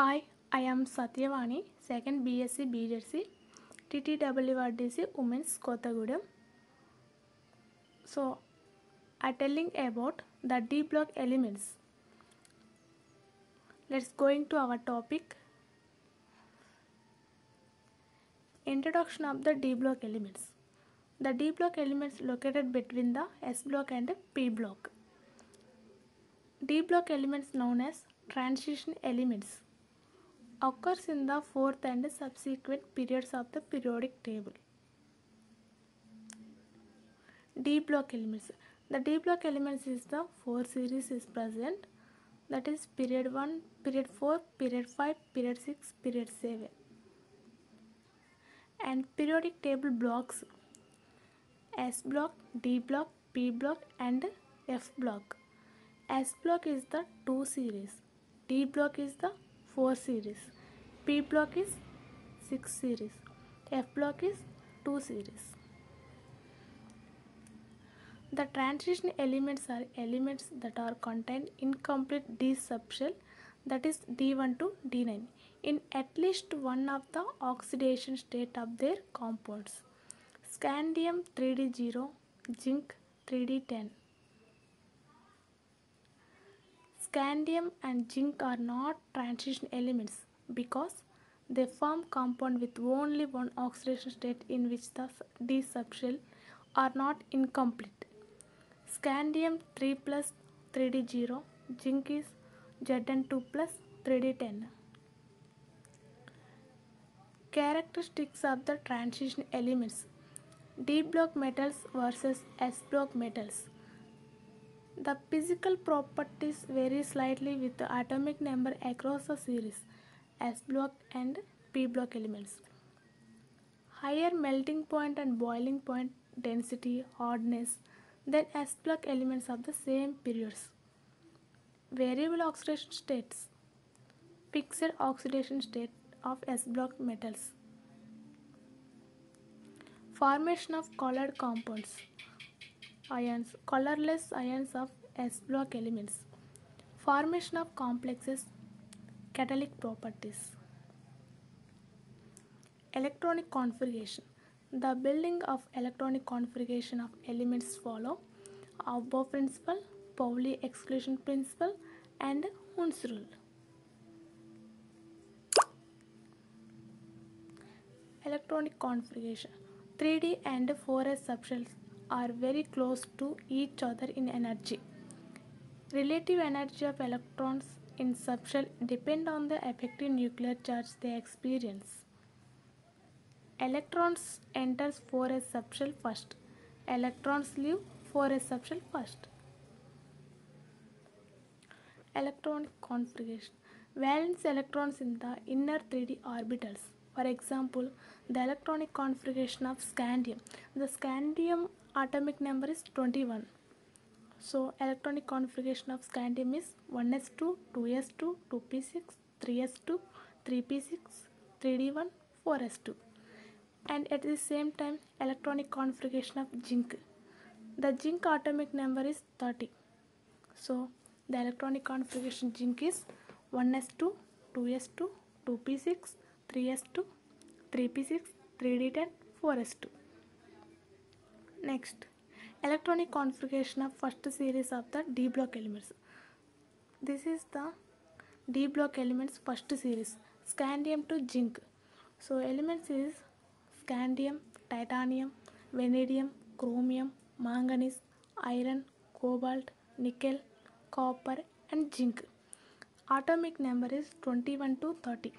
Hi, I am Satyavani, 2nd BSc BJC, TTWRDC Women's Kotagudem. So, I telling about the D block elements. Let's going to our topic. Introduction of the D block elements. The D block elements located between the S block and P block. D block elements known as transition elements occurs in the fourth and subsequent periods of the periodic table. D block elements. The D block elements is the 4 series is present, that is period 1, period 4, period 5, period 6, period 7. And periodic table blocks S block, D block, P block and F block. S block is the 2 series, D block is the 4 series, P block is 6 series, F block is 2 series. The transition elements are elements that are contained incomplete D subshell, that is D1 to D9, in at least one of the oxidation state of their compounds. Scandium 3D0, zinc 3D10. Scandium and zinc are not transition elements because they form compound with only one oxidation state in which the D subshell are not incomplete. Scandium 3 plus 3D0, zinc is Zn2 plus 3D10. Characteristics of the transition elements. D block metals versus S block metals. The physical properties vary slightly with the atomic number across the series S block and P block elements. Higher melting point and boiling point density, hardness than S block elements of the same periods. Variable oxidation states. Fixed oxidation state of S block metals. Formation of colored compounds. Ions, colorless ions of S block elements. Formation of complexes, catalytic properties. Electronic configuration. The building of electronic configuration of elements follow Aufbau principle, Pauli exclusion principle and Hund's rule. Electronic configuration. 3D and 4s subshells are very close to each other in energy. Relative energy of electrons in subshell depend on the effective nuclear charge they experience. Electrons enters 4s subshell first. Electrons leave 4s subshell first. Electronic configuration. Valence electrons in the inner 3D orbitals. For example, the electronic configuration of scandium. The scandium atomic number is 21. So, electronic configuration of scandium is 1s2, 2s2, 2p6, 3s2, 3p6, 3d1, 4s2. And at the same time, electronic configuration of zinc. The zinc atomic number is 30. So, the electronic configuration zinc is 1s2, 2s2, 2p6, 3s2, 3p6, 3d10, 4s2. Next, electronic configuration of first series of the D block elements. This is the D block elements first series, scandium to zinc. So, elements is scandium, titanium, vanadium, chromium, manganese, iron, cobalt, nickel, copper and zinc. Atomic number is 21 to 30.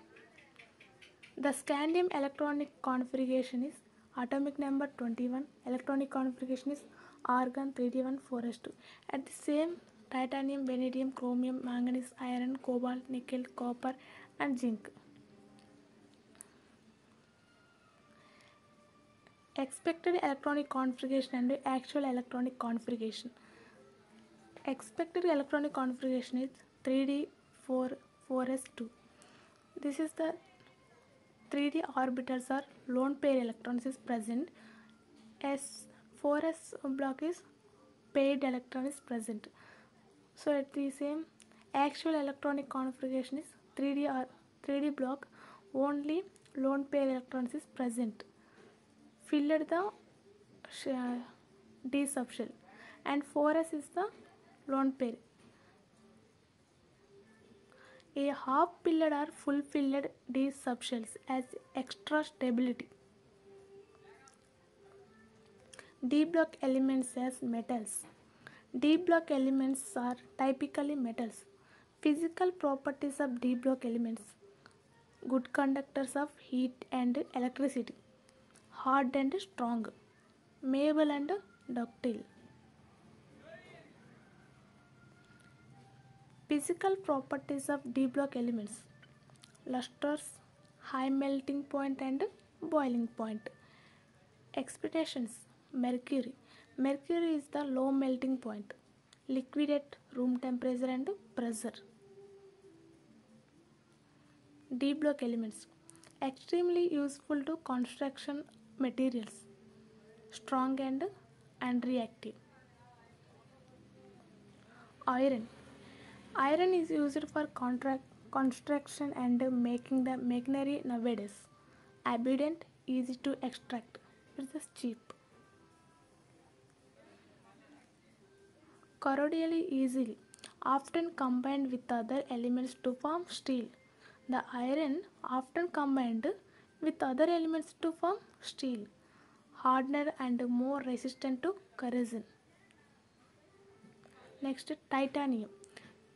The scandium electronic configuration is atomic number 21. Electronic configuration is argon 3d1 4s2. At the same, titanium, vanadium, chromium, manganese, iron, cobalt, nickel, copper and zinc. Expected electronic configuration and actual electronic configuration. Expected electronic configuration is 3d 4s2. This is the 3d orbitals are lone pair electrons is present. S4s block is paired electron is present. So at the same, actual electronic configuration is 3d 3D block, only lone pair electrons is present. Filled the D subshell, and 4s is the lone pair. A half-filled or full-filled D subshells as extra stability. D block elements as metals. D block elements are typically metals. Physical properties of D block elements: good conductors of heat and electricity, hard and strong, malleable and ductile. Physical properties of D block elements: lusters, high melting point and boiling point. Expectations: mercury. Mercury is the low melting point, liquid at room temperature and pressure. D block elements: extremely useful to construction materials, strong and unreactive. Iron. Iron is used for construction and making the machinery nowadays. Abundant, easy to extract. It is cheap. Corrodingly easily, often combined with other elements to form steel. The iron often combined with other elements to form steel, harder and more resistant to corrosion. Next, titanium.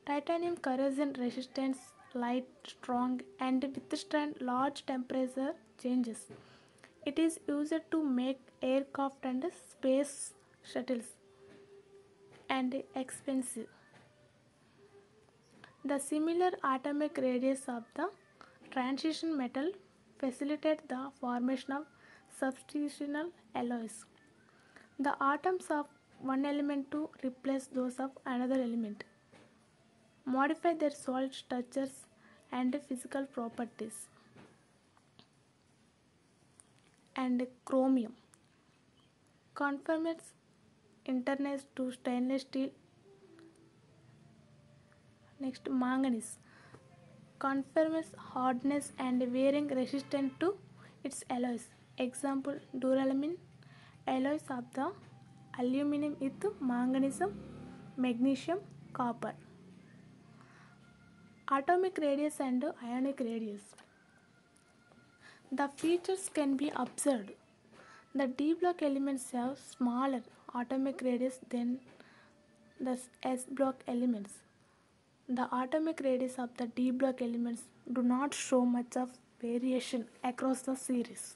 Titanium corrosion resistance, light, strong, and withstand large temperature changes. It is used to make aircraft and space shuttles, and expensive. The similar atomic radius of the transition metal facilitate the formation of substitutional alloys. The atoms of one element to replace those of another element, modify their solid structures and physical properties. And chromium conforms internals to stainless steel. Next, manganese conforms hardness and wearing resistance to its alloys. Example, duralumin alloys of the aluminum with manganese, magnesium, copper. Atomic radius and ionic radius. The features can be observed. The D block elements have smaller atomic radius than the S block elements. The atomic radius of the D block elements do not show much of variation across the series.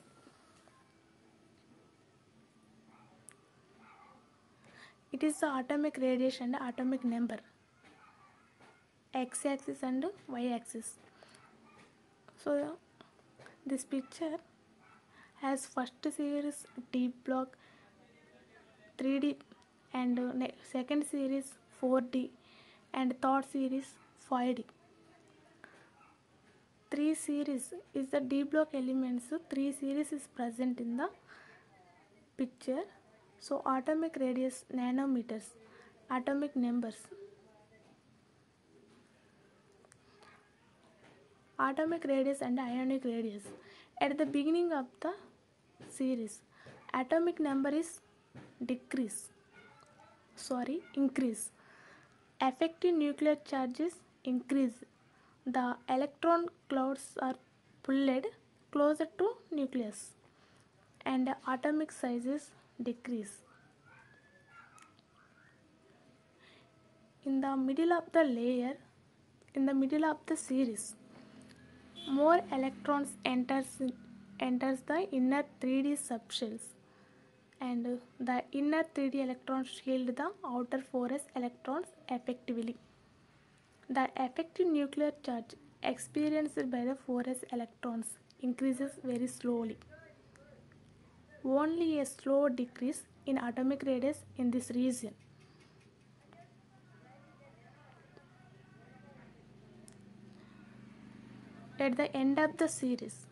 It is the atomic radius and atomic number, x-axis and y-axis. So this picture has first series D block 3D, and second series 4D, and third series 5D. 3 series is the D block elements. 3 series is present in the picture. So atomic radius nanometers, atomic numbers. Atomic radius and ionic radius. At the beginning of the series, atomic number is increase. Effective nuclear charges increase. The electron clouds are pulled closer to nucleus, and atomic sizes decrease. In the middle of the layer, in the middle of the series, more electrons enters the inner 3D subshells, and the inner 3D electrons shield the outer 4s electrons effectively. The effective nuclear charge experienced by the 4s electrons increases very slowly. Only a slow decrease in atomic radius in this region. At the end of the series,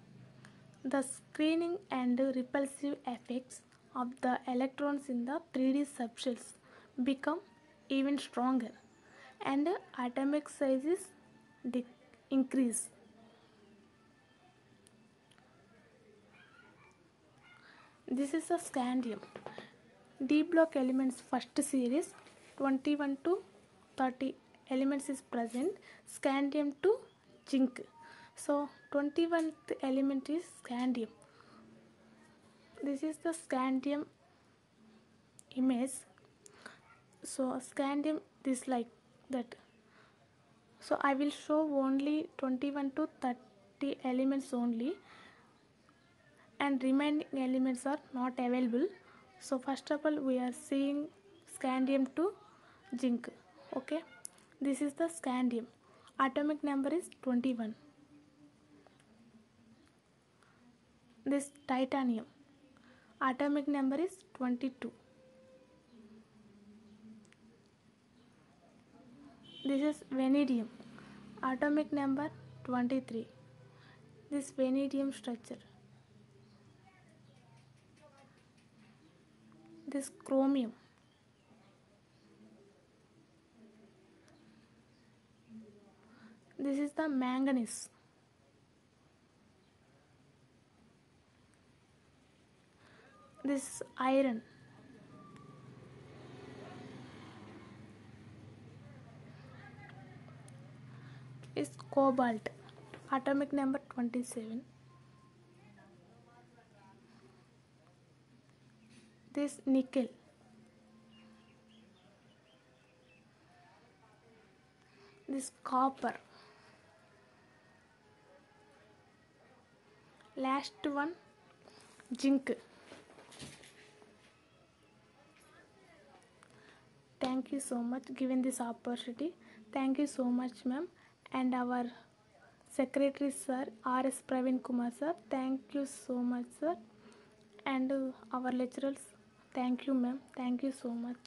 the screening and repulsive effects of the electrons in the 3D subshells become even stronger, and atomic sizes increase. This is a scandium. D block elements first series 21 to 30 elements is present. Scandium to zinc. So 21st element is scandium. This is the scandium image. So scandium is like that. So I will show only 21 to 30 elements only, and remaining elements are not available. So first of all we are seeing scandium to zinc. Okay, this is the scandium. Atomic number is 21. This titanium. Atomic number is 22. This is vanadium. Atomic number 23. This vanadium structure. This chromium. This is the manganese. This is iron. Is cobalt. Atomic number 27. This nickel. This copper. Last one, zinc. Thank you so much given this opportunity. Thank you so much, ma'am, and our secretary sir R.S. Praveen Kumar sir. Thank you so much, sir, and our lecturers. Thank you, ma'am. Thank you so much.